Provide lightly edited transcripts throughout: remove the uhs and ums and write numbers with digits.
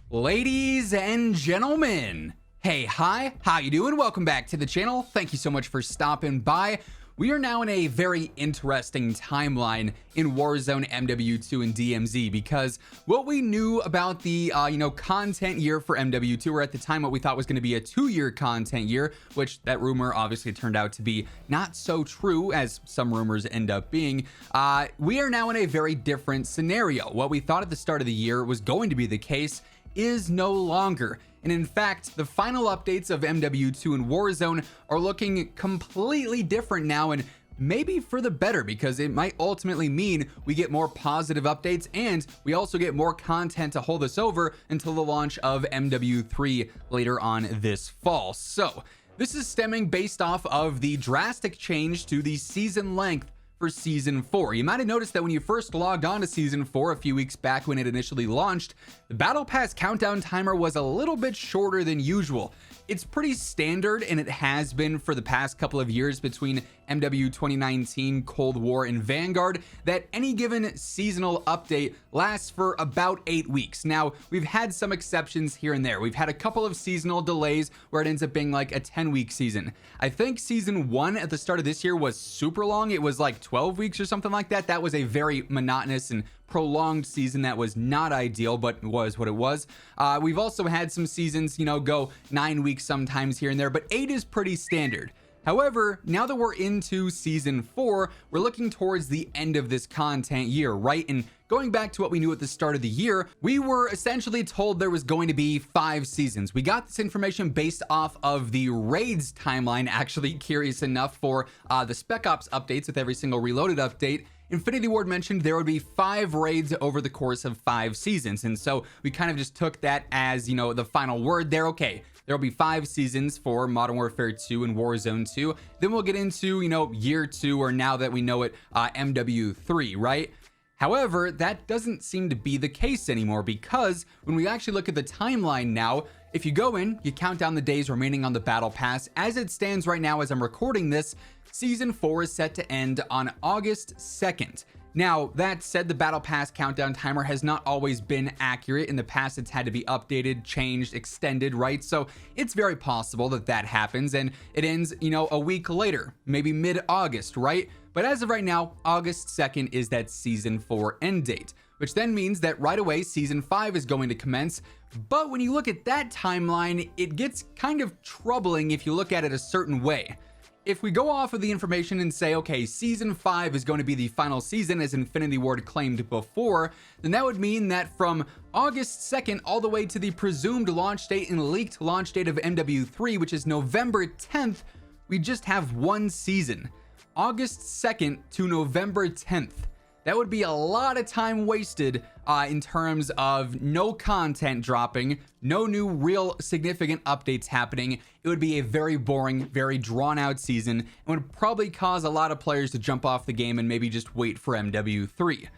Ladies and gentlemen, hey, hi, how you doing? Welcome back to the channel. Thank you so much for stopping by. We are now in a very interesting timeline in Warzone, MW2, and DMZ because what we knew about the content year for MW2, or at the time what we thought was going to be a 2-year content year, which that rumor obviously turned out to be not so true as some rumors end up being. We are now in a very different scenario. What we thought at the start of the year was going to be the case is no longer. And in fact, the final updates of MW2 and Warzone are looking completely different now, and maybe for the better, because it might ultimately mean we get more positive updates and we also get more content to hold us over until the launch of MW3 later on this fall. So this is stemming based off of the drastic change to the season length for Season 4. You might have noticed that when you first logged on to Season 4 a few weeks back when it initially launched, the Battle Pass countdown timer was a little bit shorter than usual. It's pretty standard, and it has been for the past couple of years between MW 2019, Cold War, and Vanguard, that any given seasonal update lasts for about 8 weeks. Now, we've had some exceptions here and there. We've had a couple of seasonal delays where it ends up being like a 10-week season. I think Season 1 at the start of this year was super long. It was like 12 weeks or something like that. That was a very monotonous and prolonged season that was not ideal, but was what it was. We've also had some seasons, go 9 weeks sometimes here and there, but 8 is pretty standard. However, now that we're into Season 4, we're looking towards the end of this content year, right? And going back to what we knew at the start of the year, we were essentially told there was going to be 5 seasons. We got this information based off of the raids timeline, actually, curious enough, for the Spec Ops updates with every single Reloaded update. Infinity Ward mentioned there would be 5 raids over the course of 5 seasons. And so we kind of just took that as, the final word there. Okay, there'll be 5 seasons for Modern Warfare 2 and Warzone 2. Then we'll get into, year 2, or now that we know it, MW3, right? However, that doesn't seem to be the case anymore, because when we actually look at the timeline now, if you go in, you count down the days remaining on the Battle Pass. As it stands right now, as I'm recording this, Season 4 is set to end on August 2nd. Now, that said, the Battle Pass countdown timer has not always been accurate. In the past, it's had to be updated, changed, extended, right? So it's very possible that that happens and it ends, a week later, maybe mid-August, right? But as of right now, August 2nd is that Season 4 end date, which then means that right away, Season 5 is going to commence. But when you look at that timeline, it gets kind of troubling if you look at it a certain way. If we go off of the information and say, okay, Season 5 is going to be the final season, as Infinity Ward claimed before, then that would mean that from August 2nd all the way to the presumed launch date and leaked launch date of MW3, which is November 10th, we just have 1 season. August 2nd to November 10th. That would be a lot of time wasted in terms of no content dropping, no new real significant updates happening. It would be a very boring, very drawn out season, and would probably cause a lot of players to jump off the game and maybe just wait for MW3.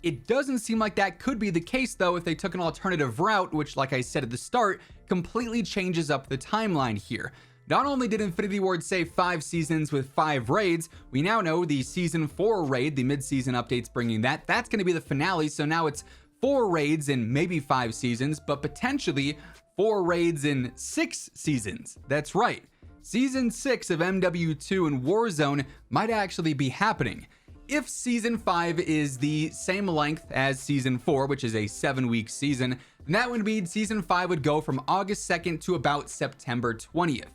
It doesn't seem like that could be the case, though, if they took an alternative route, which, like I said at the start, completely changes up the timeline here. Not only did Infinity Ward say 5 seasons with 5 raids, we now know the Season 4 raid, the mid-season updates bringing that's going to be the finale. So now it's 4 raids in maybe 5 seasons, but potentially 4 raids in 6 seasons. That's right. Season 6 of MW2 and Warzone might actually be happening. If Season 5 is the same length as Season 4, which is a 7-week season, then that would mean Season 5 would go from August 2nd to about September 20th.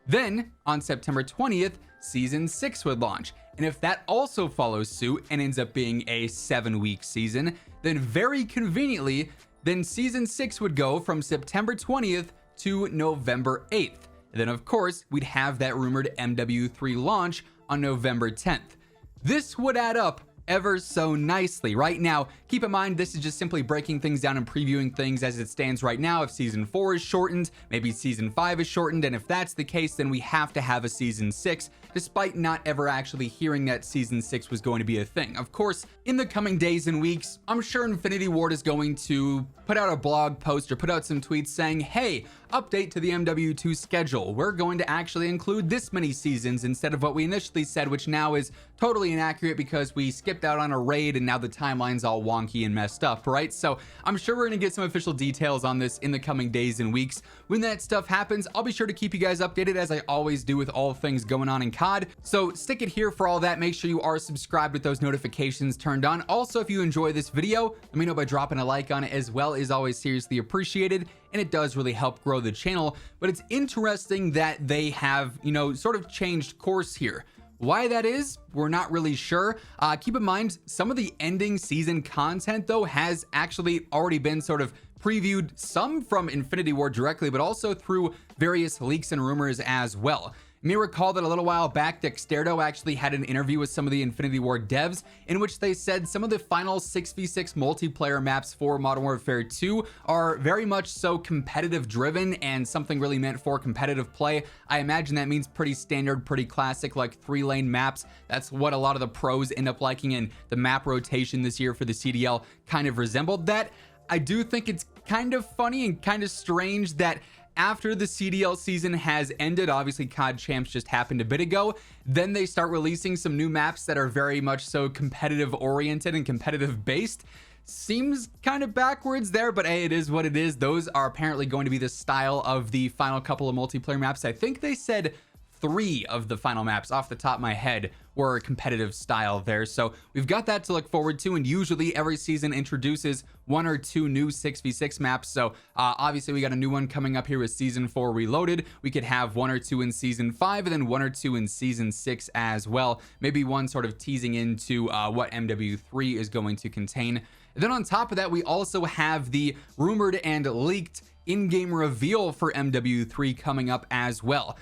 Then, on September 20th, Season 6 would launch. And if that also follows suit and ends up being a 7-week season, then very conveniently, then Season 6 would go from September 20th to November 8th. And then, of course, we'd have that rumored MW3 launch on November 10th. This would add up ever so nicely. Right now, keep in mind, this is just simply breaking things down and previewing things as it stands right now. If Season 4 is shortened, maybe Season 5 is shortened, and if that's the case, then we have to have a Season 6, despite not ever actually hearing that Season 6 was going to be a thing. Of course, in the coming days and weeks, I'm sure Infinity Ward is going to put out a blog post or put out some tweets saying, hey, update to the MW2 schedule. We're going to actually include this many seasons instead of what we initially said, which now is totally inaccurate because we skipped out on a raid and now the timeline's all wonky and messed up, right? So I'm sure we're going to get some official details on this in the coming days and weeks. When that stuff happens, I'll be sure to keep you guys updated as I always do with all things going on in COD. So stick it here for all that. Make sure you are subscribed with those notifications turned on. Also, if you enjoy this video, let me know by dropping a like on it as well. Is always seriously appreciated, and it does really help grow the channel. But it's interesting that they have, you know, sort of changed course here. Why that is, we're not really sure. Keep in mind, some of the ending season content, though, has actually already been sort of previewed, some from Infinity Ward directly, but also through various leaks and rumors as well. You may recall that a little while back, Dexterdo actually had an interview with some of the Infinity Ward devs in which they said some of the final 6v6 multiplayer maps for Modern Warfare 2 are very much so competitive driven and something really meant for competitive play. I imagine that means pretty standard, pretty classic, like 3-lane maps. That's what a lot of the pros end up liking, and the map rotation this year for the CDL kind of resembled that. I do think it's kind of funny and kind of strange that after the CDL season has ended, obviously COD Champs just happened a bit ago, then they start releasing some new maps that are very much so competitive oriented and competitive based. Seems kind of backwards there, but hey, it is what it is. Those are apparently going to be the style of the final couple of multiplayer maps. I think they said 3 of the final maps off the top of my head were competitive style there. So we've got that to look forward to, and usually every season introduces 1 or 2 new 6v6 maps. So obviously we got a new one coming up here with Season 4 Reloaded. We could have 1 or 2 in Season 5 and then 1 or 2 in Season 6 as well. Maybe one sort of teasing into what MW3 is going to contain. And then on top of that, we also have the rumored and leaked in-game reveal for MW3 coming up as well.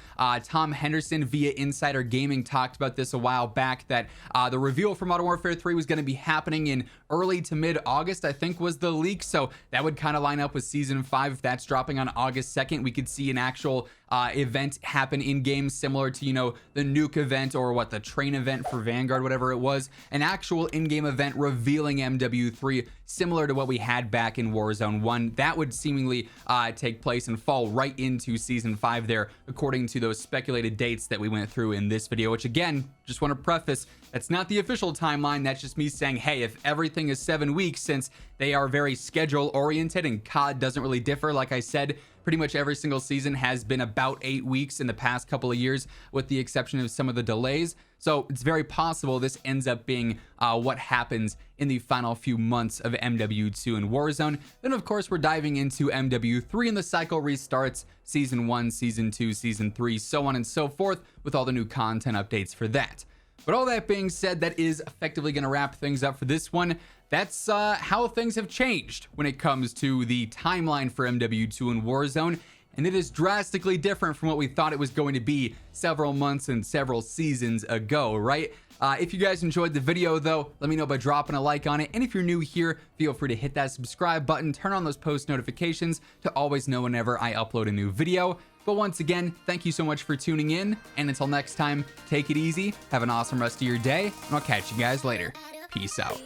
Tom Henderson via Insider Gaming talked about this a while back, that the reveal for Modern Warfare 3 was going to be happening in early to mid-August, I think was the leak. So that would kind of line up with Season 5. If that's dropping on August 2nd, we could see an actual event happen in-game, similar to, you know, the nuke event or what, the train event for Vanguard, whatever it was. An actual in-game event revealing MW3, similar to what we had back in Warzone 1. That would seemingly take place and fall right into Season 5 there, according to those speculated dates that we went through in this video, which again, just want to preface, that's not the official timeline. That's just me saying, hey, if everything is 7 weeks, since they are very schedule oriented and COD doesn't really differ, like I said, pretty much every single season has been about 8 weeks in the past couple of years, with the exception of some of the delays. So it's very possible this ends up being what happens in the final few months of MW2 and Warzone. Then, of course, we're diving into MW3 and the cycle restarts Season 1, Season 2, Season 3, so on and so forth, with all the new content updates for that. But all that being said, that is effectively going to wrap things up for this one. That's how things have changed when it comes to the timeline for MW2 and Warzone, and it is drastically different from what we thought it was going to be several months and several seasons ago, right? If you guys enjoyed the video, though, let me know by dropping a like on it. And if you're new here, feel free to hit that subscribe button, turn on those post notifications to always know whenever I upload a new video. But once again, thank you so much for tuning in, and until next time, take it easy, have an awesome rest of your day, and I'll catch you guys later. Peace out.